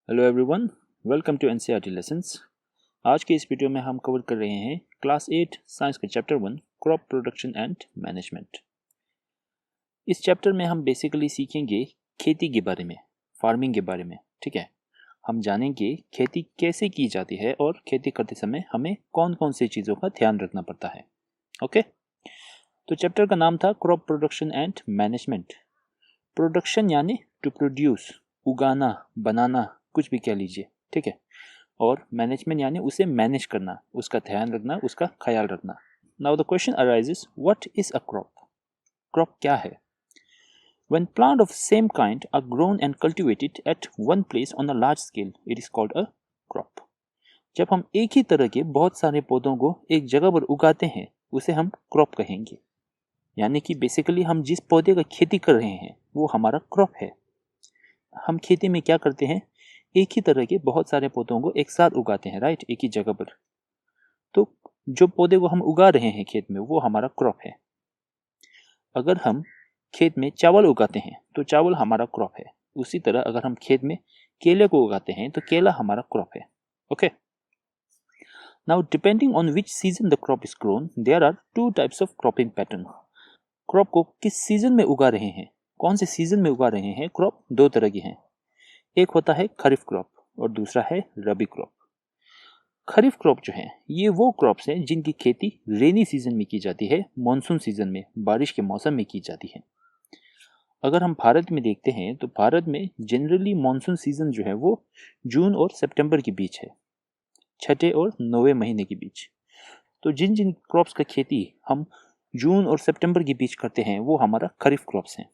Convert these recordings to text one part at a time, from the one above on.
Hello everyone, welcome to NCERT lessons. आज के इस वीडियो में हम कवर कर रहे हैं क्लास 8 साइंस का chapter 1 crop production and management. इस चैप्टर में हम बेसिकली सीखेंगे खेती के बारे में, फार्मिंग के बारे में। ठीक है, हम जानेंगे खेती कैसे की जाती है और खेती करते समय हमें कौन कौन सी चीज़ों का ध्यान रखना पड़ता है। ओके, तो चैप्टर का नाम था crop production and management. Production यानी टू प्रोड्यूस, उगाना, बनाना, कुछ भी कह लीजिए। ठीक है, और मैनेजमेंट यानी उसे मैनेज करना, उसका ध्यान रखना, उसका ख्याल रखना। Now the question arises, what is a crop? Crop क्या है? When plant of same kind are grown and cultivated at one place on a large scale, it is called a crop. जब हम एक ही तरह के बहुत सारे पौधों को एक जगह पर उगाते हैं, उसे हम क्रॉप कहेंगे। यानी कि बेसिकली हम जिस पौधे का खेती कर रहे हैं वो हमारा क्रॉप है। हम खेती में क्या करते हैं, एक ही तरह के बहुत सारे पौधों को एक साथ उगाते हैं, राइट, एक ही जगह पर। तो जो पौधे को हम उगा रहे हैं खेत में वो हमारा क्रॉप है। अगर हम खेत में चावल उगाते हैं तो चावल हमारा क्रॉप है। उसी तरह अगर हम खेत में केले को उगाते हैं तो केला हमारा क्रॉप है। Okay, now depending on which season the crop is grown, there are two types of cropping pattern. Crop को किस सीजन में उगा रहे हैं, कौन से सीजन में उगा रहे हैं, क्रॉप दो तरह की हैं। एक होता है खरीफ क्रॉप और दूसरा है रबी क्रॉप। खरीफ क्रॉप जो है ये वो क्रॉप्स हैं जिनकी खेती रेनी सीजन में की जाती है, मॉनसून सीजन में, बारिश के मौसम में की जाती है। अगर हम भारत में देखते हैं तो भारत में जनरली मॉनसून सीजन जो है वो जून और सितंबर के बीच है, छठे और नौवें महीने के बीच। तो जिन जिन क्रॉप्स का खेती हम जून और सितंबर के बीच करते हैं वो हमारा खरीफ क्रॉप्स हैं।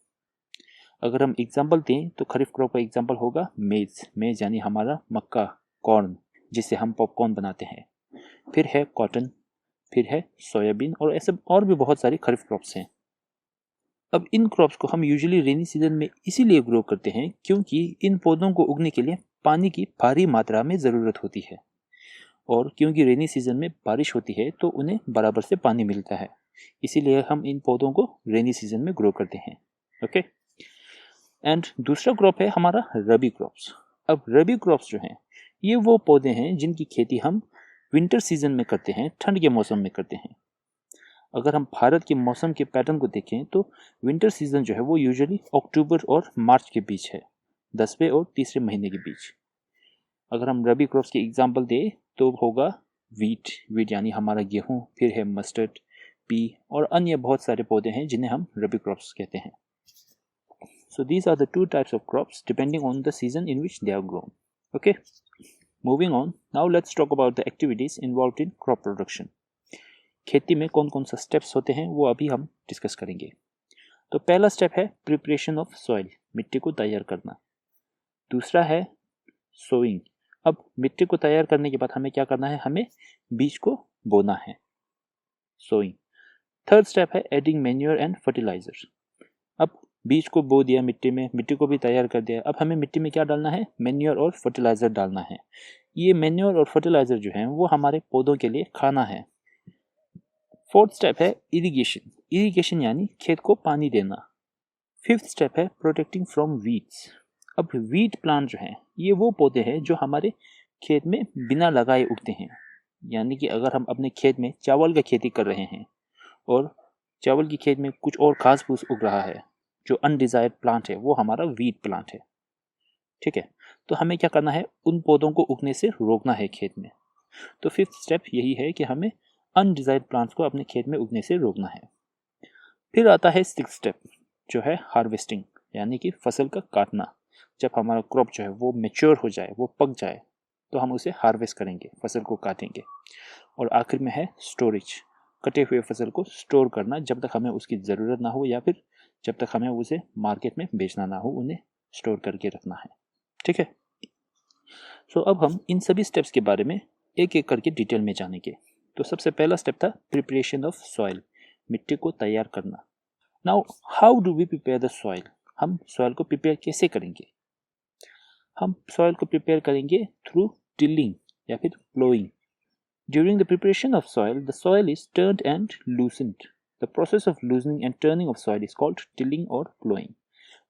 अगर हम एग्जाम्पल दें तो खरीफ क्रॉप का एग्जाम्पल होगा मेज। मेज यानी हमारा मक्का, कॉर्न, जिससे हम पॉपकॉर्न बनाते हैं। फिर है कॉटन, फिर है सोयाबीन, और ऐसे और भी बहुत सारी खरीफ क्रॉप्स हैं। अब इन क्रॉप्स को हम यूजुअली रेनी सीजन में इसीलिए ग्रो करते हैं क्योंकि इन पौधों को उगने के लिए पानी की भारी मात्रा में ज़रूरत होती है, और क्योंकि रेनी सीजन में बारिश होती है तो उन्हें बराबर से पानी मिलता है। इसीलिए हम इन पौधों को रेनी सीजन में ग्रो करते हैं। ओके, एंड दूसरा क्रॉप है हमारा रबी क्रॉप्स। अब रबी क्रॉप्स जो हैं ये वो पौधे हैं जिनकी खेती हम विंटर सीजन में करते हैं, ठंड के मौसम में करते हैं। अगर हम भारत के मौसम के पैटर्न को देखें तो विंटर सीजन जो है वो यूजुअली अक्टूबर और मार्च के बीच है, 10वें और तीसरे महीने के बीच। अगर हम रबी क्रॉप्स के एग्जाम्पल दें तो होगा वीट। वीट यानी हमारा गेहूँ, फिर है मस्टर्ड, पी और अन्य बहुत सारे पौधे हैं जिन्हें हम रबी क्रॉप्स कहते हैं। So these are the two types of crops depending on the season in which they are grown. Okay, moving on. Now let's talk about the activities involved in crop production. खेती में कौन कौन सा steps होते हैं वो अभी हम डिस्कस करेंगे। तो पहला स्टेप है प्रिपरेशन ऑफ सॉइल, मिट्टी को तैयार करना। दूसरा है सोइंग। अब मिट्टी को तैयार करने के बाद हमें क्या करना है, हमें बीज को बोना है, सोइंग। थर्ड स्टेप है एडिंग मैन्योर एंड फर्टिलाइजर। अब बीज को बो दिया मिट्टी में, मिट्टी को भी तैयार कर दिया, अब हमें मिट्टी में क्या डालना है, मैन्योर और फर्टिलाइजर डालना है। ये मैन्योर और फर्टिलाइजर जो है वो हमारे पौधों के लिए खाना है। फोर्थ स्टेप है इरिगेशन। इरिगेशन यानी खेत को पानी देना। फिफ्थ स्टेप है प्रोटेक्टिंग फ्रॉम वीड्स। अब वीट प्लांट जो है ये वो पौधे हैं जो हमारे खेत में बिना लगाए उगते हैं। यानी कि अगर हम अपने खेत में चावल का खेती कर रहे हैं और चावल की खेत में कुछ और घास फूस उग रहा है, जो अनडिजायर्ड प्लांट है वो हमारा वीट प्लांट है। ठीक है, तो हमें क्या करना है, उन पौधों को उगने से रोकना है खेत में। तो फिफ्थ स्टेप यही है कि हमें अनडिजायर्ड प्लांट्स को अपने खेत में उगने से रोकना है। फिर आता है सिक्स्थ स्टेप जो है हार्वेस्टिंग, यानी कि फसल का काटना। जब हमारा क्रॉप जो है वो मेच्योर हो जाए, वो पक जाए, तो हम उसे हार्वेस्ट करेंगे, फसल को काटेंगे। और आखिर में है स्टोरेज, कटे हुए फसल को स्टोर करना जब तक हमें उसकी ज़रूरत ना हो या फिर जब तक हमें उसे मार्केट में बेचना ना हो, उन्हें स्टोर करके रखना है। ठीक है, सो अब हम इन सभी स्टेप्स के बारे में एक एक करके डिटेल में जानेंगे। तो सबसे पहला स्टेप था प्रिपरेशन ऑफ सॉइल, मिट्टी को तैयार करना। Now how do we prepare the soil? हम सॉइल को प्रिपेयर कैसे करेंगे? हम सॉइल को प्रिपेयर करेंगे थ्रू टिलिंग या फिर ploughing. During the preparation of soil is turned and loosened. The process of loosening and turning of soil is called tilling or plowing.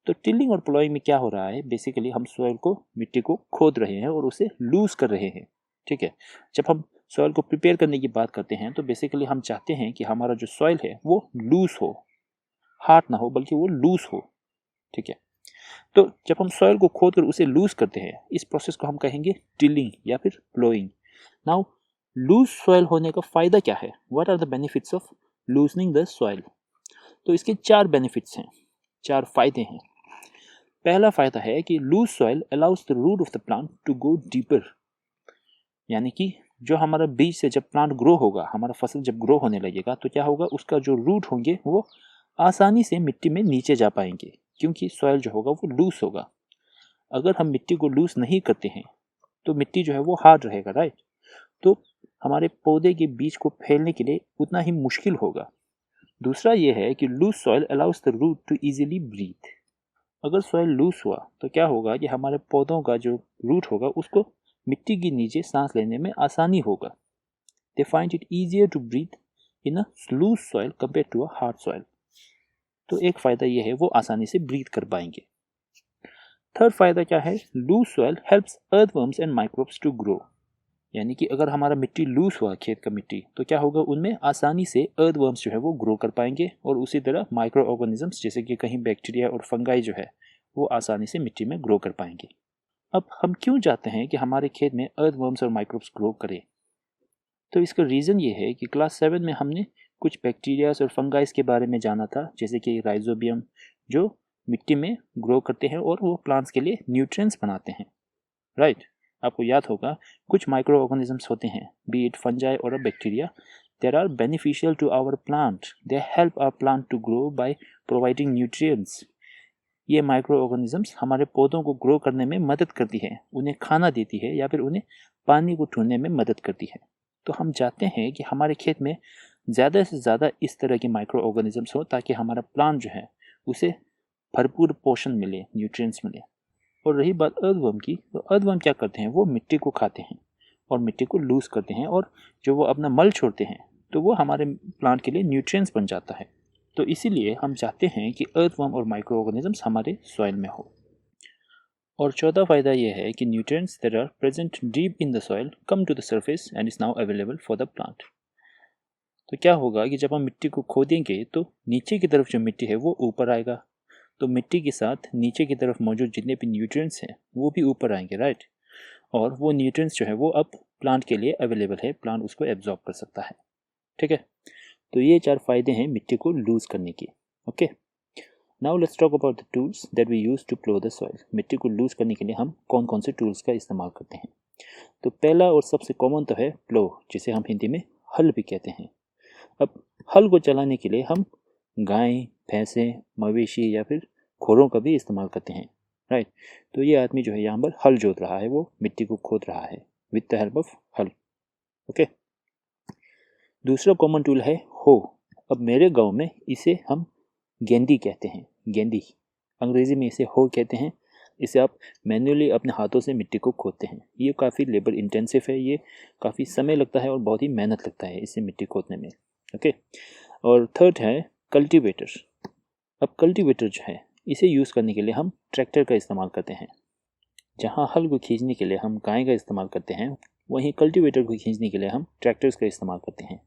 तो टिलिंग और प्लोइंग में क्या हो रहा है, बेसिकली हम सॉइल को, मिट्टी को खोद रहे हैं और उसे लूज कर रहे हैं। ठीक है, जब हम सॉइल को प्रिपेयर करने की बात करते हैं तो बेसिकली हम चाहते हैं कि हमारा जो सॉइल है वो लूज हो, हार्ड ना हो बल्कि वो लूज हो। ठीक है, तो जब हम सॉइल को खोद कर उसे लूज करते हैं, इस प्रोसेस को हम कहेंगे टिलिंग या फिर प्लोइंग। नाउ लूज सॉइल होने का फायदा क्या है, what are the benefits of loosening the soil? तो इसके 4 बेनिफिट्स हैं, 4 फायदे हैं। पहला फायदा है कि loose soil allows the root of the plant to go deeper, यानी कि जो हमारा बीज से जब प्लांट ग्रो होगा, हमारा फसल जब ग्रो होने लगेगा तो क्या होगा, उसका जो रूट होंगे वो आसानी से मिट्टी में नीचे जा पाएंगे, क्योंकि सॉइल जो होगा वो लूज होगा। अगर हम मिट्टी को लूज नहीं करते हैं तो मिट्टी जो है वो हार्ड रहेगा, राइट? तो हमारे पौधे के बीज को फैलने के लिए उतना ही मुश्किल होगा। दूसरा ये है कि loose soil allows the root to easily breathe. अगर सॉइल लूज हुआ तो क्या होगा कि हमारे पौधों का जो रूट होगा उसको मिट्टी के नीचे सांस लेने में आसानी होगा। They find it easier to breathe in a loose soil compare to a hard soil. तो एक फ़ायदा ये है, वो आसानी से ब्रीथ कर पाएंगे। थर्ड फायदा क्या है, loose soil helps earthworms and microbes to grow, यानी कि अगर हमारा मिट्टी लूज हुआ, खेत का मिट्टी, तो क्या होगा, उनमें आसानी से अर्थवर्म्स जो है वो ग्रो कर पाएंगे और उसी तरह माइक्रो ऑर्गेनिजम्स जैसे कि कहीं बैक्टीरिया और फंगाई जो है वो आसानी से मिट्टी में ग्रो कर पाएंगे। अब हम क्यों चाहते हैं कि हमारे खेत में अर्थवर्म्स और माइक्रोब्स ग्रो करें? तो इसका रीज़न ये है कि क्लास 7 में हमने कुछ बैक्टीरियाज और फंगाइज के बारे में जाना था, जैसे कि राइजोबियम, जो मिट्टी में ग्रो करते हैं और वो प्लांट्स के लिए न्यूट्रिएंट्स बनाते हैं, राइट? आपको याद होगा कुछ माइक्रो ऑर्गेनिजम्स होते हैं, B it fungi or a bacteria, there are beneficial to our plant, they help our plant to grow by providing nutrients. ये माइक्रो ऑर्गेनिजम्स हमारे पौधों को ग्रो करने में मदद करती है, उन्हें खाना देती है या फिर उन्हें पानी को ढूंढने में मदद करती है। तो हम चाहते हैं कि हमारे खेत में ज़्यादा से ज़्यादा इस तरह के माइक्रो ऑर्गेनिजम्स हो ताकि हमारा प्लांट जो है उसे भरपूर पोषण मिले, न्यूट्रिएंट्स मिले। और रही बात अर्थवर्म की, तो अर्थवर्म क्या करते हैं, वो मिट्टी को खाते हैं और मिट्टी को लूज करते हैं और जो वो अपना मल छोड़ते हैं तो वो हमारे प्लांट के लिए न्यूट्रिएंट्स बन जाता है। तो इसीलिए हम चाहते हैं कि अर्थवर्म और माइक्रो ऑर्गेनिजम्स हमारे सॉइल में हो। और चौथा फायदा यह है कि nutrients that are present deep in the soil come to the surface and is now available for the plant. तो क्या होगा कि जब हम मिट्टी को खोदेंगे तो नीचे की तरफ जो मिट्टी है वो ऊपर आएगा, तो मिट्टी के साथ नीचे की तरफ मौजूद जितने भी न्यूट्रिएंट्स हैं वो भी ऊपर आएंगे, राइट? और वो न्यूट्रिएंट्स जो है वो अब प्लांट के लिए अवेलेबल है, प्लांट उसको एब्जॉर्ब कर सकता है। ठीक है, तो ये 4 फायदे हैं मिट्टी को लूज करने के। Okay, now let's talk about the tools that we use to plough the soil. मिट्टी को लूज करने के लिए हम कौन कौन से टूल्स का इस्तेमाल करते हैं? तो पहला और सबसे कॉमन तो है प्लो, जिसे हम हिंदी में हल भी कहते हैं। अब हल को चलाने के लिए हम गाय, भैंसे, मवेशी या फिर घोड़ों का भी इस्तेमाल करते हैं, राइट? तो ये आदमी जो है यहाँ पर हल जोत रहा है, वो मिट्टी को खोद रहा है विद द हेल्प ऑफ हल। ओके, दूसरा कॉमन टूल है हो। अब मेरे गांव में इसे हम गेंदी कहते हैं, गेंदी, अंग्रेजी में इसे हो कहते हैं। इसे आप मैन्युअली अपने हाथों से मिट्टी को खोदते हैं। ये काफ़ी लेबर इंटेंसिव है, ये काफ़ी समय लगता है और बहुत ही मेहनत लगता है इसे मिट्टी खोदने में। ओके, और थर्ड है कल्टीवेटर। अब कल्टीवेटर जो है इसे यूज़ करने के लिए हम ट्रैक्टर का इस्तेमाल करते हैं। जहाँ हल को खींचने के लिए हम गाय का इस्तेमाल करते हैं, वहीं कल्टीवेटर को खींचने के लिए हम ट्रैक्टर्स का इस्तेमाल करते हैं।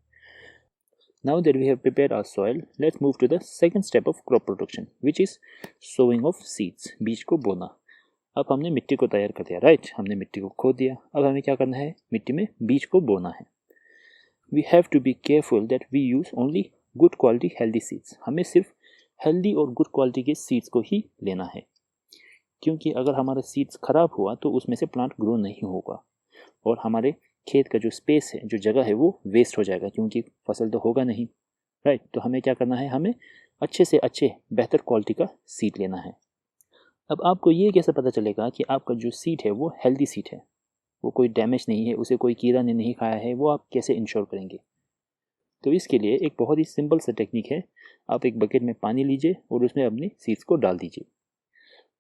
Now that we have prepared our soil, let's move to the second step of crop production, which is sowing of seeds, बीज को बोना। अब हमने मिट्टी को तैयार कर दिया, राइट? हमने मिट्टी को खोद दिया, अब हमें क्या करना है, मिट्टी में बीज को बोना है। We have to be careful that we use only good quality healthy seeds. हमें सिर्फ हेल्दी और गुड क्वालिटी के सीड्स को ही लेना है, क्योंकि अगर हमारा सीड्स ख़राब हुआ तो उसमें से प्लांट ग्रो नहीं होगा और हमारे खेत का जो स्पेस है, जो जगह है, वो वेस्ट हो जाएगा, क्योंकि फसल तो होगा नहीं, राइट? तो हमें क्या करना है, हमें अच्छे से अच्छे बेहतर क्वालिटी का सीड लेना है। अब आपको ये कैसे पता चलेगा कि आपका जो सीड है वो हेल्दी सीड है, वो कोई डैमेज नहीं है, उसे कोई कीड़ा ने नहीं खाया है, वो आप कैसे इंश्योर करेंगे? तो इसके लिए एक बहुत ही सिंपल सा टेक्निक है। आप एक बकेट में पानी लीजिए और उसमें अपने सीड्स को डाल दीजिए।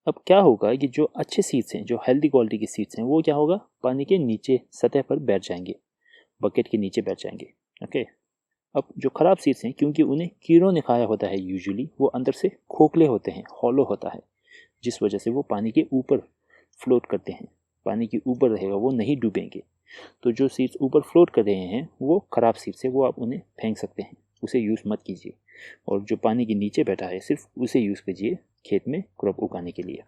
अब क्या होगा कि जो अच्छे सीड्स हैं, जो हेल्दी क्वालिटी के सीड्स हैं, वो क्या होगा, पानी के नीचे सतह पर बैठ जाएंगे, बकेट के नीचे बैठ जाएंगे। ओके, अब जो ख़राब सीड्स हैं, क्योंकि उन्हें कीड़ों ने खाया होता है यूजुअली, वो अंदर से खोखले होते हैं, हॉलो होता है, जिस वजह से वो पानी के ऊपर फ्लोट करते हैं, पानी के ऊपर रहेगा, वो नहीं डूबेंगे। तो जो सीड्स ऊपर फ्लोट कर रहे हैं वो ख़राब सीड्स है, वो आप उन्हें फेंक सकते हैं, उसे यूज़ मत कीजिए। और जो पानी के नीचे बैठा है सिर्फ उसे यूज़ कीजिए खेत में क्रॉप उगाने के लिए।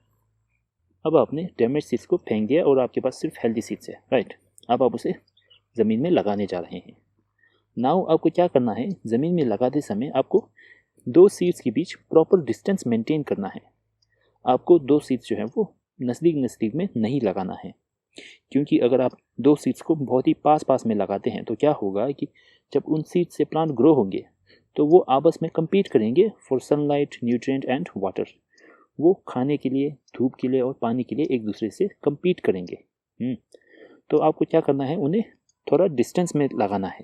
अब आपने डैमेज सीड्स को फेंक दिया और आपके पास सिर्फ हेल्दी सीड्स है, राइट। अब आप उसे ज़मीन में लगाने जा रहे हैं। नाउ आपको क्या करना है, ज़मीन में लगाते समय आपको 2 सीड्स के बीच प्रॉपर डिस्टेंस मेंटेन करना है। आपको 2 सीड्स जो है वो नज़दीक नज़दीक में नहीं लगाना है, क्योंकि अगर आप 2 सीड्स को बहुत ही पास पास में लगाते हैं तो क्या होगा कि जब उन सीड्स से प्लांट ग्रो होंगे तो वो आपस में कम्पीट करेंगे for sunlight, nutrient and water. वो खाने के लिए, धूप के लिए और पानी के लिए एक दूसरे से कम्पीट करेंगे। तो आपको क्या करना है, उन्हें थोड़ा डिस्टेंस में लगाना है,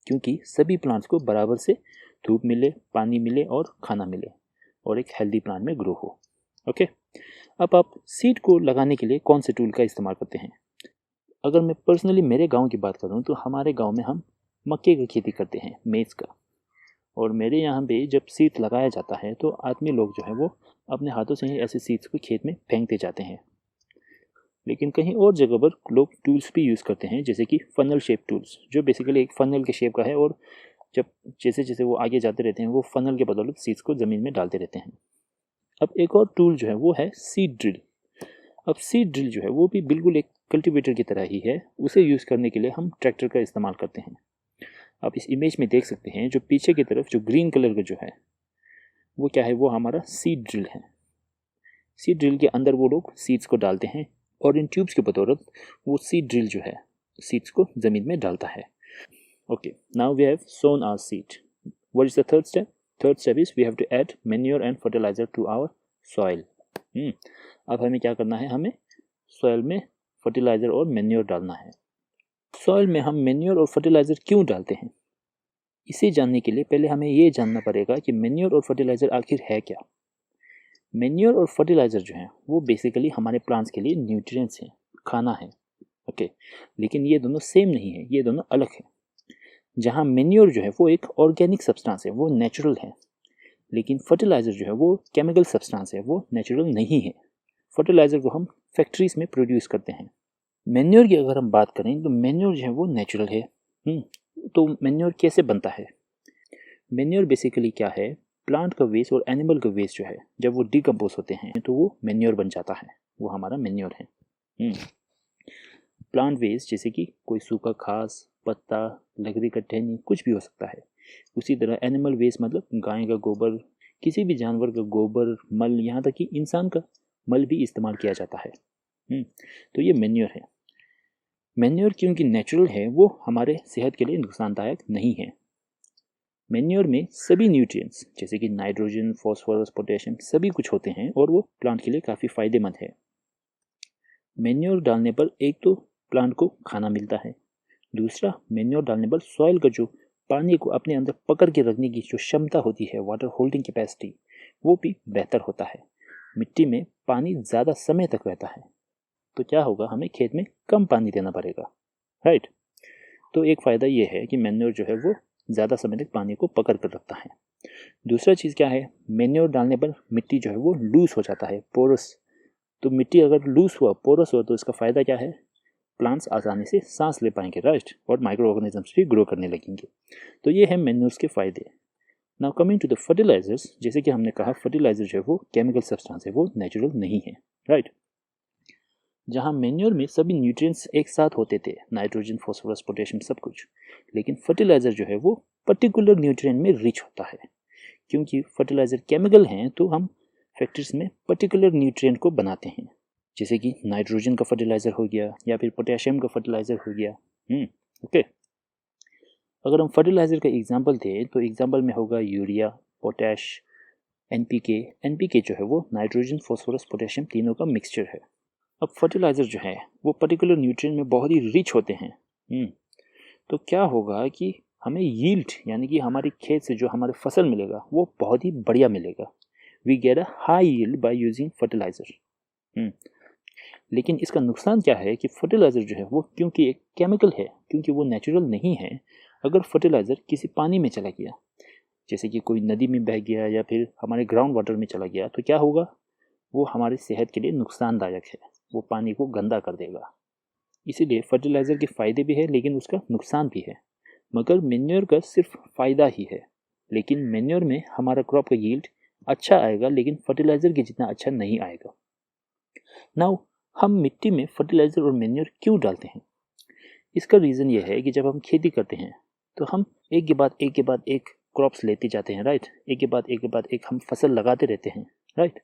क्योंकि सभी प्लांट्स को बराबर से धूप मिले, पानी मिले और खाना मिले और एक हेल्दी प्लांट में ग्रो हो। ओके, अब आप सीड को लगाने के लिए कौन से टूल का इस्तेमाल करते हैं? अगर मैं पर्सनली मेरे गांव की बात करूं तो हमारे गांव में हम मक्के की खेती करते हैं, मेज़ का। और मेरे यहाँ पे जब सीड लगाया जाता है तो आदमी लोग जो है वो अपने हाथों से ही ऐसे सीड्स को खेत में फेंकते जाते हैं। लेकिन कहीं और जगह पर लोग टूल्स भी यूज़ करते हैं, जैसे कि फनल शेप टूल्स, जो बेसिकली एक फनल के शेप का है और जब जैसे जैसे वो आगे जाते रहते हैं वो फनल के बदौलत सीड्स को ज़मीन में डालते रहते हैं। अब एक और टूल जो है वो है सीड ड्रिल। अब सीड ड्रिल जो है वो भी बिल्कुल एक कल्टीवेटर की तरह ही है। उसे यूज़ करने के लिए हम ट्रैक्टर का इस्तेमाल करते हैं। आप इस इमेज में देख सकते हैं जो पीछे की तरफ जो ग्रीन कलर का जो है वो क्या है, वो हमारा सीड ड्रिल है। सीड ड्रिल के अंदर वो लोग सीड्स को डालते हैं और इन ट्यूब्स की बदौलत वो सीड ड्रिल जो है सीड्स को ज़मीन में डालता है। Okay, now we have sown our seed. What is the third step? Third step is we have to add manure and fertiliser to our soil. अब हमें क्या करना है, हमें सॉइल में फर्टिलाइज़र और मैन्योर डालना है। सॉइल में हम मैन्योर और फर्टिलाइज़र क्यों डालते हैं, इसे जानने के लिए पहले हमें ये जानना पड़ेगा कि मैन्योर और फर्टिलाइज़र आखिर है क्या। मैन्योर और फर्टिलाइज़र जो हैं वो बेसिकली हमारे प्लांट्स के लिए न्यूट्रिएंट्स हैं, खाना है। ओके, लेकिन ये दोनों सेम नहीं है, ये दोनों अलग है। जहाँ मैन्योर जो है वो एक ऑर्गेनिक सब्सटेंस है, वो नेचुरल है, लेकिन फर्टिलाइज़र जो है वो केमिकल सब्सटेंस है, वो नेचुरल नहीं है। फर्टिलाइज़र को हम फैक्ट्रीज में प्रोड्यूस करते हैं। मैन्योर की अगर हम बात करें तो मैन्योर जो है वो नेचुरल है। तो मैन्योर कैसे बनता है? मैन्योर बेसिकली क्या है, प्लांट का वेस्ट और एनिमल का वेस्ट जो है जब वो डिकम्पोज होते हैं तो वो मैन्योर बन जाता है, वो हमारा मैन्योर है। प्लांट वेस्ट जैसे कि कोई सूखा घास, पत्ता, लकड़ी का टहनी, कुछ भी हो सकता है। उसी तरह एनिमल वेस्ट मतलब गाय का गोबर, किसी भी जानवर का गोबर, मल, यहाँ तक कि इंसान का मल भी इस्तेमाल किया जाता है। तो ये मैन्योर है। मैन्योर क्योंकि नेचुरल है वो हमारे सेहत के लिए नुकसानदायक नहीं है। मैन्योर में सभी न्यूट्रिएंट्स जैसे कि नाइट्रोजन, फॉस्फोरस, पोटेशियम सभी कुछ होते हैं और वो प्लांट के लिए काफ़ी फ़ायदेमंद है। मैन्योर डालने पर एक तो प्लांट को खाना मिलता है, दूसरा मैन्योर डालने पर सॉइल का जो पानी को अपने अंदर पकड़ के रखने की जो क्षमता होती है, वाटर होल्डिंग कैपेसिटी, वो भी बेहतर होता है। मिट्टी में पानी ज़्यादा समय तक रहता है, तो क्या होगा, हमें खेत में कम पानी देना पड़ेगा, राइट। तो एक फ़ायदा ये है कि मैन्योर जो है वो ज़्यादा समय तक पानी को पकड़ कर रखता है। दूसरा चीज़ क्या है, मैन्योर डालने पर मिट्टी जो है वो लूज़ हो जाता है, पोरस। तो मिट्टी अगर लूज़ हुआ, पोरस हुआ, तो इसका फ़ायदा क्या है, प्लांट्स आसानी से सांस ले पाएंगे, राइट, और माइक्रो ऑर्गेनिजम्स भी ग्रो करने लगेंगे। तो ये है मैन्योर्स के फ़ायदे। Now coming to the fertilisers, जैसे कि हमने कहा फर्टिलाइजर जो है वो केमिकल सब्सटेंस है, वो नेचुरल नहीं है, राइट। जहाँ मैन्योर में सभी न्यूट्रिएंट्स एक साथ होते थे, नाइट्रोजन, फॉस्फोरस, पोटेशियम सब कुछ, लेकिन फर्टिलाइज़र जो है वो पर्टिकुलर न्यूट्रिएंट में रिच होता है। क्योंकि फर्टिलाइज़र केमिकल हैं तो हम फैक्ट्रीज में पर्टिकुलर न्यूट्रिएंट को बनाते हैं, जैसे कि नाइट्रोजन का फर्टिलाइज़र हो गया या फिर पोटेशियम का फर्टिलाइज़र हो गया। ओके, अगर हम फर्टिलाइज़र का एग्जांपल दें तो एग्जांपल में होगा यूरिया, पोटैश, एनपीके जो है वो नाइट्रोजन, फॉस्फोरस, पोटेशियम तीनों का मिक्सचर है। अब फर्टिलाइज़र जो है वो पर्टिकुलर न्यूट्रिएंट में बहुत ही रिच होते हैं। तो क्या होगा कि हमें यील्ड यानी कि हमारी खेत से जो हमारे फसल मिलेगा वो बहुत ही बढ़िया मिलेगा। We get a high yield by using fertiliser. लेकिन इसका नुकसान क्या है कि फर्टिलाइज़र जो है वो क्योंकि एक केमिकल है, क्योंकि वो नेचुरल नहीं है, अगर फर्टिलाइज़र किसी पानी में चला गया, जैसे कि कोई नदी में बह गया या फिर हमारे ग्राउंड वाटर में चला गया, तो क्या होगा, वो हमारी सेहत के लिए नुकसानदायक है, वो पानी को गंदा कर देगा। इसीलिए फर्टिलाइज़र के फ़ायदे भी है लेकिन उसका नुकसान भी है। मगर मैन्योर का सिर्फ फ़ायदा ही है, लेकिन मैन्योर में हमारा क्रॉप का यील्ड अच्छा आएगा लेकिन फर्टिलाइज़र के जितना अच्छा नहीं आएगा। नाउ हम मिट्टी में फर्टिलाइज़र और मैन्योर क्यों डालते हैं? इसका रीज़न ये है कि जब हम खेती करते हैं तो हम एक के बाद एक क्रॉप्स लेते जाते हैं, राइट। एक के बाद एक हम फसल लगाते रहते हैं, राइट।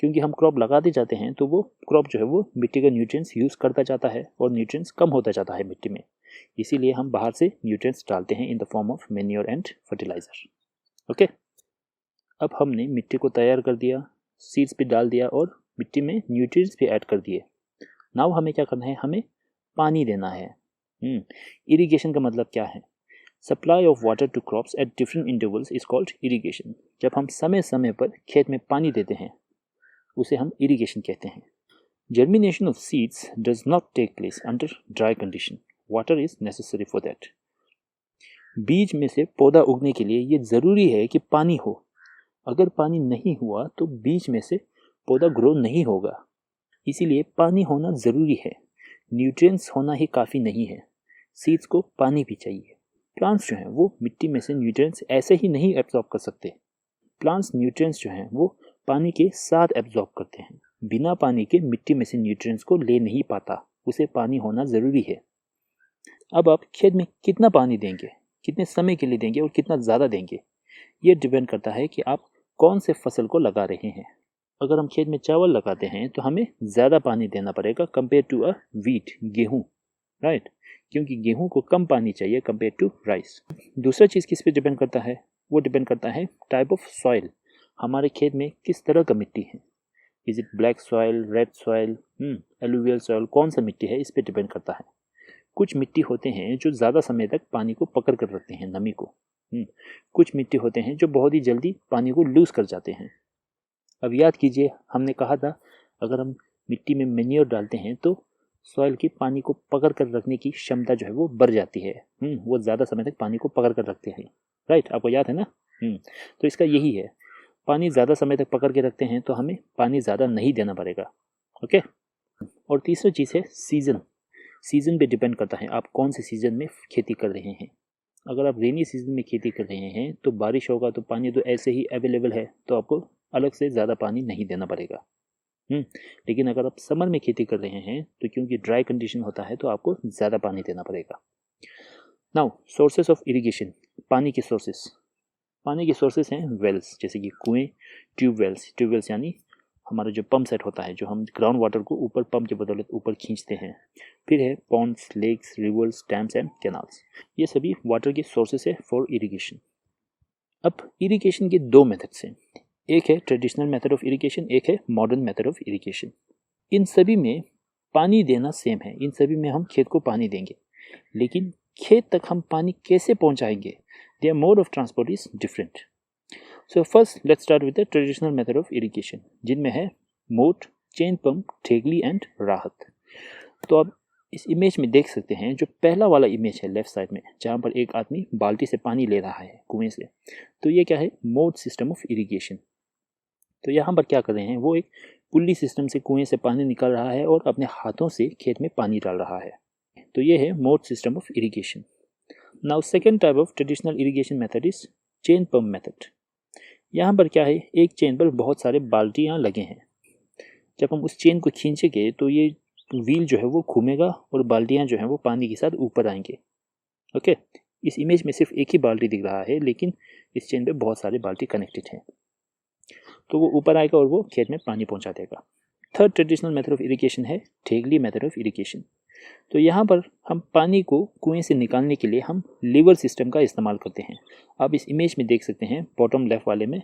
क्योंकि हम क्रॉप लगाते जाते हैं तो वो क्रॉप जो है वो मिट्टी का न्यूट्रिएंट्स यूज़ करता जाता है और न्यूट्रिएंट्स कम होता जाता है मिट्टी में। इसीलिए हम बाहर से न्यूट्रिएंट्स डालते हैं इन the form of manure and fertiliser. Okay, अब हमने मिट्टी को तैयार कर दिया, सीड्स भी डाल दिया और मिट्टी में न्यूट्रिएंट्स भी ऐड कर दिए। नाउ हमें क्या करना है, हमें पानी देना है। इरिगेशन का मतलब क्या है? Supply of water to crops at different intervals is called irrigation. जब हम समय समय पर खेत में पानी देते हैं उसे हम इरिगेशन कहते हैं। Germination of seeds does not take place under dry condition, water is necessary for that. बीज में से पौधा उगने के लिए ये ज़रूरी है कि पानी हो। अगर पानी नहीं हुआ तो बीज में से पौधा ग्रो नहीं होगा। इसीलिए पानी होना ज़रूरी है, न्यूट्रिएंट्स होना ही काफ़ी नहीं है, सीड्स को पानी भी चाहिए। प्लांट्स जो हैं वो मिट्टी में से न्यूट्रिएंट्स ऐसे ही नहीं एब्जॉर्ब कर सकते। प्लांट्स न्यूट्रिएंट्स जो हैं वो पानी के साथ एब्जॉर्ब करते हैं। बिना पानी के मिट्टी में से न्यूट्रिएंट्स को ले नहीं पाता, उसे पानी होना ज़रूरी है। अब आप खेत में कितना पानी देंगे, कितने समय के लिए देंगे और कितना ज़्यादा देंगे, ये डिपेंड करता है कि आप कौन से फसल को लगा रहे हैं। अगर हम खेत में चावल लगाते हैं तो हमें ज़्यादा पानी देना पड़ेगा कंपेयर टू अ वीट, गेहूँ, राइट, क्योंकि गेहूं को कम पानी चाहिए कंपेयर टू राइस। दूसरा चीज़ किस पे डिपेंड करता है? वो डिपेंड करता है टाइप ऑफ सॉइल। हमारे खेत में किस तरह का मिट्टी है, is it black soil, red soil, alluvial soil, कौन सा मिट्टी है, इस पे डिपेंड करता है। कुछ मिट्टी होते हैं जो ज़्यादा समय तक पानी को पकड़ कर रखते हैं, नमी को। कुछ मिट्टी होते हैं जो बहुत ही जल्दी पानी को लूज कर जाते हैं। अब याद कीजिए, हमने कहा था अगर हम मिट्टी में मैन्योर डालते हैं तो सॉइल की पानी को पकड़ कर रखने की क्षमता जो है वो बढ़ जाती है। वो ज़्यादा समय तक पानी को पकड़ कर रखते हैं, राइट, आपको याद है ना। तो इसका यही है, पानी ज़्यादा समय तक पकड़ के रखते हैं तो हमें पानी ज़्यादा नहीं देना पड़ेगा। ओके, और तीसरी चीज़ है सीज़न। सीज़न पे डिपेंड करता है आप कौन से सीज़न में खेती कर रहे हैं। अगर आप रेनी सीज़न में खेती कर रहे हैं तो बारिश होगा तो पानी तो ऐसे ही अवेलेबल है, तो आपको अलग से ज़्यादा पानी नहीं देना पड़ेगा। लेकिन अगर आप समर में खेती कर रहे हैं तो क्योंकि ड्राई कंडीशन होता है तो आपको ज़्यादा पानी देना पड़ेगा। नाउ सोर्सेस ऑफ इरिगेशन, पानी के सोर्सेस। पानी के सोर्सेस हैं वेल्स, जैसे कि कुएं, ट्यूबवेल्स यानी हमारा जो पंप सेट होता है, जो हम ग्राउंड वाटर को ऊपर पंप के बदौलत ऊपर खींचते हैं। फिर है ponds, lakes, rivers, dams and canals. ये सभी वाटर के सोर्सेस है फॉर इरिगेशन। अब इरिगेशन के दो मेथड्स हैं, एक है ट्रेडिशनल मेथड ऑफ इरिगेशन, एक है मॉडर्न मेथड ऑफ इरिगेशन। इन सभी में पानी देना सेम है, इन सभी में हम खेत को पानी देंगे, लेकिन खेत तक हम पानी कैसे पहुंचाएंगे, their mode of transport is different. So first let's start with the traditional method of irrigation, जिनमें है मोट, चेन पंप, ठेगली एंड राहत। तो आप इस इमेज में देख सकते हैं, जो पहला वाला इमेज है लेफ्ट साइड में, जहाँ पर एक आदमी बाल्टी से पानी ले रहा है कुएं से, तो ये क्या है, मोड सिस्टम ऑफ इरिगेशन। तो यहाँ पर क्या कर रहे हैं, वो एक पुल्ली सिस्टम से कुएं से पानी निकाल रहा है और अपने हाथों से खेत में पानी डाल रहा है। तो ये है mode system of irrigation. Now second type of traditional irrigation method is chain pump method. यहाँ पर क्या है, एक चेन पर बहुत सारे बाल्टियाँ लगे हैं। जब हम उस चेन को खींचेंगे तो ये व्हील जो है वो घूमेगा और बाल्टियाँ जो हैं वो पानी के साथ ऊपर आएंगे। ओके, इस इमेज में सिर्फ एक ही बाल्टी दिख रहा है, लेकिन इस चेन पे बहुत सारे बाल्टी कनेक्टेड हैं। तो वो ऊपर आएगा और वो खेत में पानी पहुंचा देगा। Third traditional method of irrigation है ठेगली मेथड ऑफ इरिगेशन। तो यहाँ पर हम पानी को कुएं से निकालने के लिए हम लीवर सिस्टम का इस्तेमाल करते हैं। आप इस इमेज में देख सकते हैं, बॉटम लेफ्ट वाले में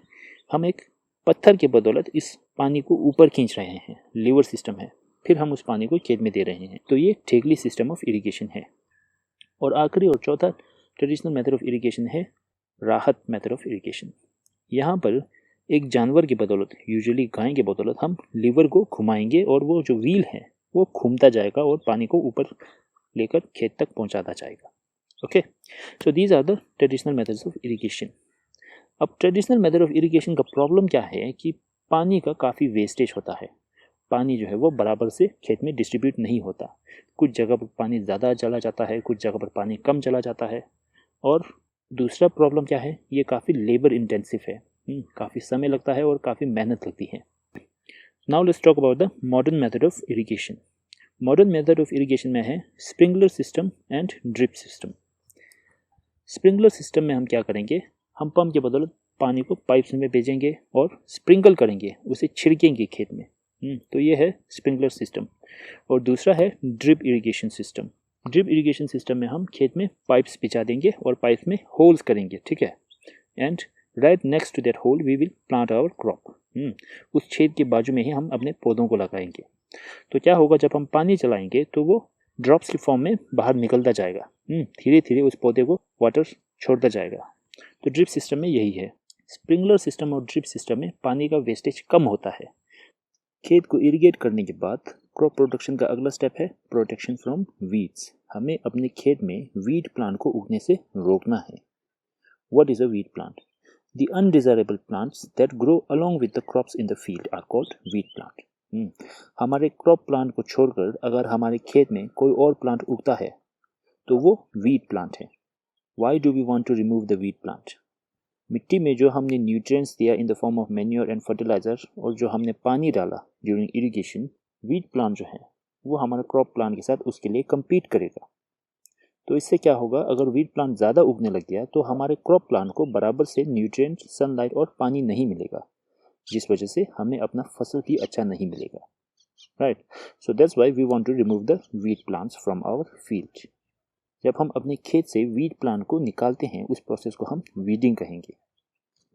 हम एक पत्थर के बदौलत इस पानी को ऊपर खींच रहे हैं, लीवर सिस्टम है, फिर हम उस पानी को खेत में दे रहे हैं। तो ये ठेगली सिस्टम ऑफ इरिगेशन है। और आखिरी और चौथा ट्रेडिशनल मेथड ऑफ इरिगेशन है राहत मेथड ऑफ इरिगेशन। यहाँ पर एक जानवर की बदौलत, यूजुअली गाय की बदौलत, हम लीवर को घुमाएंगे और वो जो व्हील है वो घूमता जाएगा और पानी को ऊपर लेकर खेत तक पहुंचाता जाएगा। Okay, so these are the traditional methods of irrigation. अब ट्रेडिशनल मेथड ऑफ इरिगेशन का प्रॉब्लम क्या है कि पानी का काफ़ी वेस्टेज होता है। पानी जो है वो बराबर से खेत में डिस्ट्रीब्यूट नहीं होता। कुछ जगह पर पानी ज़्यादा चला जाता है, कुछ जगह पर पानी कम चला जाता है। और दूसरा प्रॉब्लम क्या है, ये काफ़ी लेबर इंटेंसिव है, काफ़ी समय लगता है और काफ़ी मेहनत लगती है। Now let's talk about the modern method of irrigation. Modern method of irrigation में है sprinkler system and drip system. Sprinkler system में हम क्या करेंगे, हम पंप के बदौलत पानी को पाइप्स में भेजेंगे और स्प्रिंकल करेंगे, उसे छिड़केंगे खेत में। तो ये है स्प्रिंकलर सिस्टम। और दूसरा है drip irrigation system. Drip irrigation system में हम खेत में पाइप्स बिछा देंगे और पाइप्स में होल्स करेंगे, ठीक है। And right next to that hole we will plant our crop. उस छेद के बाजू में ही हम अपने पौधों को लगाएंगे। तो क्या होगा, जब हम पानी चलाएंगे तो वो ड्रॉप्स की फॉर्म में बाहर निकलता जाएगा, धीरे धीरे उस पौधे को वाटर छोड़ता जाएगा। तो ड्रिप सिस्टम में यही है। स्प्रिंकलर सिस्टम और ड्रिप सिस्टम में पानी का वेस्टेज कम होता है। खेत को इरिगेट करने के बाद क्रॉप प्रोडक्शन का अगला स्टेप है प्रोटेक्शन फ्रॉम वीड्स। हमें अपने खेत में वीड प्लांट को उगने से रोकना है। What is a weed plant? The undesirable plants that grow along with the crops in the field are called weed plant. हमारे क्रॉप प्लांट को छोड़कर अगर हमारे खेत में कोई और प्लांट उगता है तो वो वीड प्लांट है। Why do we want to remove the weed plant? मिट्टी में जो हमने न्यूट्रिएंट्स दिया in the form of manure and fertiliser और जो हमने पानी डाला ड्यूरिंग इरिगेशन, वीड प्लांट जो है वो हमारा क्रॉप प्लांट के साथ उसके लिए कम्पीट करेगा। तो इससे क्या होगा, अगर वीड प्लांट ज़्यादा उगने लग गया तो हमारे क्रॉप प्लांट को बराबर से न्यूट्रिएंट, सनलाइट और पानी नहीं मिलेगा, जिस वजह से हमें अपना फसल भी अच्छा नहीं मिलेगा। Right, so that's why we want to remove the weed plants from our field. जब हम अपने खेत से वीड प्लांट को निकालते हैं, उस प्रोसेस को हम वीडिंग कहेंगे।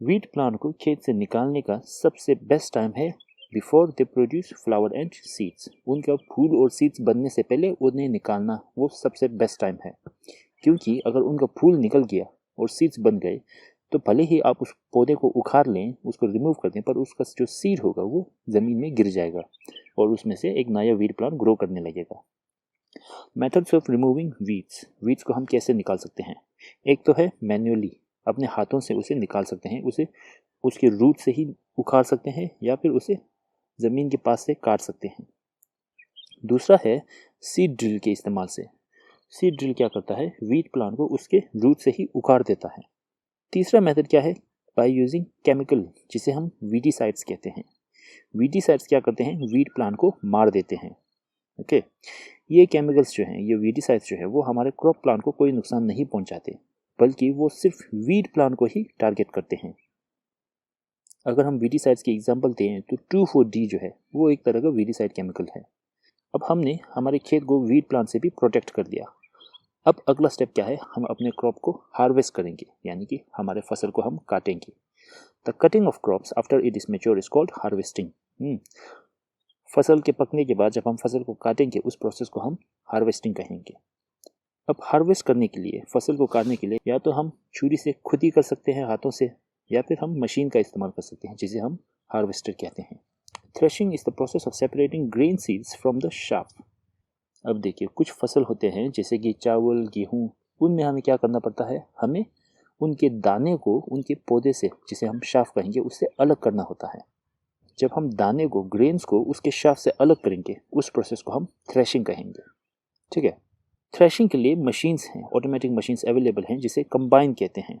वीड प्लांट को खेत से निकालने का सबसे बेस्ट टाइम है before they produce flower and seeds. उनका फूल और सीड्स बनने से पहले उन्हें निकालना वो सबसे बेस्ट टाइम है, क्योंकि अगर उनका फूल निकल गया और सीड्स बन गए तो भले ही आप उस पौधे को उखाड़ लें, उसको रिमूव कर दें, पर उसका जो सीड होगा वो ज़मीन में गिर जाएगा और उसमें से एक नया वीड प्लांट ग्रो करने लगेगा। Methods of removing weeds. Weeds को हम कैसे निकाल सकते हैं? एक तो है मैन्युअली, अपने हाथों से उसे निकाल सकते हैं, उसे उसके रूट से ही उखाड़ सकते हैं या फिर उसे ज़मीन के पास से काट सकते हैं। दूसरा है सीड ड्रिल के इस्तेमाल से। सीड ड्रिल क्या करता है, वीड प्लांट को उसके रूट से ही उखाड़ देता है। तीसरा मेथड क्या है, बाय यूजिंग केमिकल, जिसे हम वीडीसाइड्स कहते हैं। वीडीसाइड्स क्या करते हैं, वीड प्लांट को मार देते हैं। ओके, ये केमिकल्स जो हैं, ये वीडीसाइड्स जो है वो हमारे क्रॉप प्लांट को कोई नुकसान नहीं पहुंचाते, बल्कि वो सिर्फ वीड प्लांट को ही टारगेट करते हैं। अगर हम वीडीसाइड्स की एग्जांपल दें तो 2,4-D जो है वो एक तरह का वीडीसाइड केमिकल है। अब हमने हमारे खेत को वीड प्लांट से भी प्रोटेक्ट कर दिया। अब अगला स्टेप क्या है, हम अपने क्रॉप को हार्वेस्ट करेंगे, यानी कि हमारे फसल को हम काटेंगे। The cutting of crops after it is mature is called harvesting. फसल के पकने के बाद जब हम फसल को काटेंगे, उस प्रोसेस को हम हार्वेस्टिंग कहेंगे। अब हार्वेस्ट करने के लिए, फसल को काटने के लिए, या तो हम छुरी से खुद ही कर सकते हैं हाथों से, या फिर हम मशीन का इस्तेमाल कर सकते हैं जिसे हम हार्वेस्टर कहते हैं। Threshing is the process of separating grain seeds from the shaft. अब देखिए, कुछ फसल होते हैं जैसे कि चावल, गेहूँ, उनमें हमें क्या करना पड़ता है, हमें उनके दाने को उनके पौधे से, जिसे हम शाफ कहेंगे, उससे अलग करना होता है। जब हम दाने को, ग्रेन्स को उसके शाफ से अलग करेंगे, उस प्रोसेस को हम थ्रेशिंग कहेंगे। ठीक है, थ्रेशिंग के लिए मशीन्स हैं, ऑटोमेटिक मशीन्स अवेलेबल हैं, जिसे कंबाइन कहते हैं।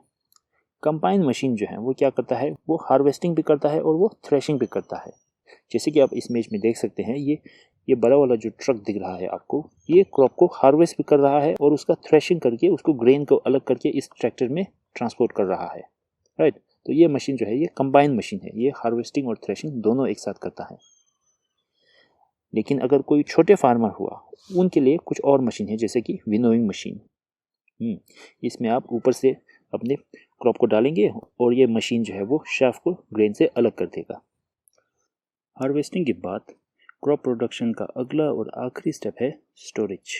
कंबाइन मशीन जो है वो क्या करता है, वो हार्वेस्टिंग भी करता है और वो थ्रेशिंग भी करता है। जैसे कि आप इस इमेज में देख सकते हैं, ये बड़ा वाला जो ट्रक दिख रहा है आपको, ये क्रॉप को हार्वेस्ट भी कर रहा है और उसका थ्रेशिंग करके उसको ग्रेन को अलग करके इस ट्रैक्टर में ट्रांसपोर्ट कर रहा है। राइट, तो ये मशीन जो है ये कंबाइन मशीन है, ये हार्वेस्टिंग और थ्रेशिंग दोनों एक साथ करता है। लेकिन अगर कोई छोटे फार्मर हुआ, उनके लिए कुछ और मशीन है, जैसे कि विनोइंग मशीन। इसमें आप ऊपर से अपने क्रॉप को डालेंगे और ये मशीन जो है वो शाफ्ट को ग्रेन से अलग कर देगा। हार्वेस्टिंग के बाद क्रॉप प्रोडक्शन का अगला और आखिरी स्टेप है स्टोरेज।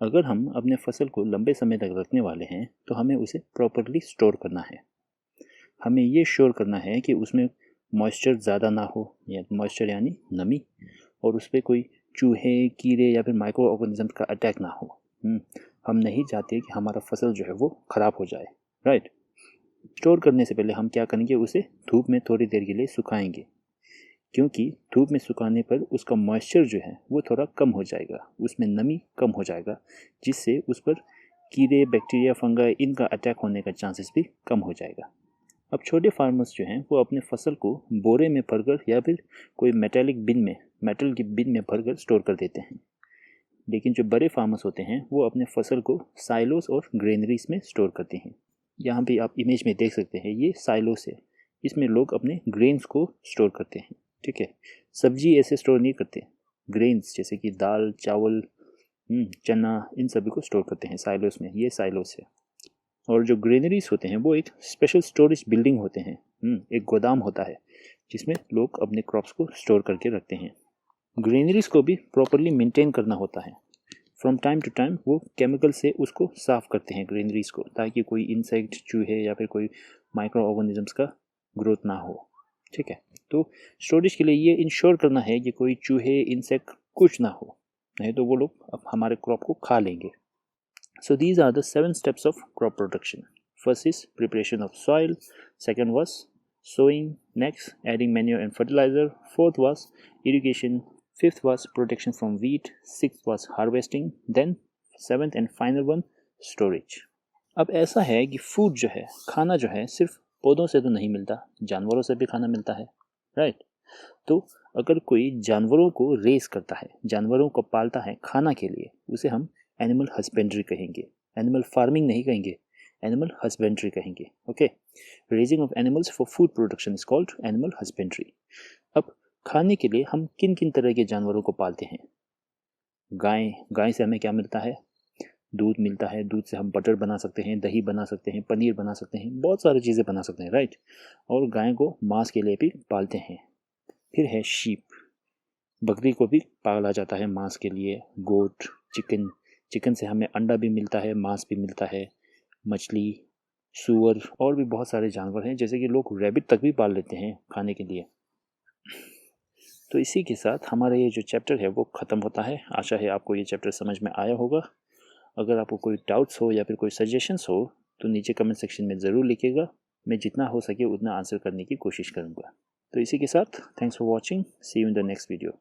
अगर हम अपने फसल को लंबे समय तक रखने वाले हैं तो हमें उसे प्रॉपरली स्टोर करना है। हमें ये श्योर करना है कि उसमें मॉइस्चर ज़्यादा ना हो, या मॉइस्चर यानी नमी, और उस पर कोई चूहे, कीड़े या फिर माइक्रो ऑर्गेनिज्म का अटैक ना हो। हम नहीं चाहते कि हमारा फसल जो है वो ख़राब हो जाए। राइट, स्टोर करने से पहले हम क्या करेंगे, उसे धूप में थोड़ी देर के लिए सुखाएंगे, क्योंकि धूप में सुखाने पर उसका मॉइस्चर जो है वो थोड़ा कम हो जाएगा, उसमें नमी कम हो जाएगा, जिससे उस पर कीड़े, बैक्टीरिया, फंगाई इनका अटैक होने का चांसेस भी कम हो जाएगा। अब छोटे फार्मर्स जो हैं वो अपने फसल को बोरे में भरकर या फिर कोई मेटल की बिन में भरकर स्टोर कर देते हैं। लेकिन जो बड़े फार्मर्स होते हैं वो अपने फसल को साइलोस और ग्रेनरीज में स्टोर करते हैं। यहाँ पे आप इमेज में देख सकते हैं, ये साइलोस है, इसमें लोग अपने ग्रेन्स को स्टोर करते हैं। ठीक है, सब्जी ऐसे स्टोर नहीं करते, ग्रेन्स जैसे कि दाल, चावल, चना, इन सभी को स्टोर करते हैं साइलोस में, ये साइलोस है। और जो ग्रेनरीज होते हैं वो एक स्पेशल स्टोरेज बिल्डिंग होते हैं, एक गोदाम होता है जिसमें लोग अपने क्रॉप्स को स्टोर करके रखते हैं। ग्रेनरीज को भी प्रॉपरली मेंटेन करना होता है। फ्रॉम टाइम टू टाइम वो केमिकल से उसको साफ़ करते हैं ग्रेनरीज को, ताकि कोई इंसेक्ट, चूहे या फिर कोई माइक्रो ऑर्गेनिजम्स का ग्रोथ ना हो। ठीक है, तो स्टोरेज के लिए ये इंश्योर करना है कि कोई चूहे, इंसेक्ट कुछ ना हो, नहीं तो वो लोग अब हमारे क्रॉप को खा लेंगे। So these are the 7 steps of crop production. First is preparation of soil, second was sowing, next adding manure and fertilizer, fourth was irrigation, fifth was protection from weed, sixth was harvesting, then seventh and final one storage. अब ऐसा है कि food जो है, खाना जो है, सिर्फ पौधों से तो नहीं मिलता, जानवरों से भी खाना मिलता है, राइट? तो अगर कोई जानवरों को रेस करता है, जानवरों को पालता है खाना के लिए, उसे हम एनिमल हस्बेंड्री कहेंगे, एनिमल फार्मिंग नहीं कहेंगे, एनिमल हस्बेंड्री कहेंगे। Okay, raising of animals for food production is called animal husbandry. अब खाने के लिए हम किन किन तरह के जानवरों को पालते हैं? गाय से हमें क्या मिलता है? दूध मिलता है, दूध से हम बटर बना सकते हैं, दही बना सकते हैं, पनीर बना सकते हैं, बहुत सारी चीज़ें बना सकते हैं, राइट? और गाय को मांस के लिए भी पालते हैं। फिर है शीप, बकरी को भी पाला जाता है मांस के लिए, गोट, चिकन से हमें अंडा भी मिलता है, मांस भी मिलता है, मछली, सूअर और भी बहुत सारे जानवर हैं, जैसे कि लोग रैबिट तक भी पाल लेते हैं खाने के लिए। तो इसी के साथ हमारा ये जो चैप्टर है वो ख़त्म होता है। आशा है आपको ये चैप्टर समझ में आया होगा। अगर आपको कोई डाउट्स हो या फिर कोई सजेशंस हो तो नीचे कमेंट सेक्शन में ज़रूर लिखिएगा, मैं जितना हो सके उतना आंसर करने की कोशिश करूँगा। तो इसी के साथ thanks for watching, see you in the next video.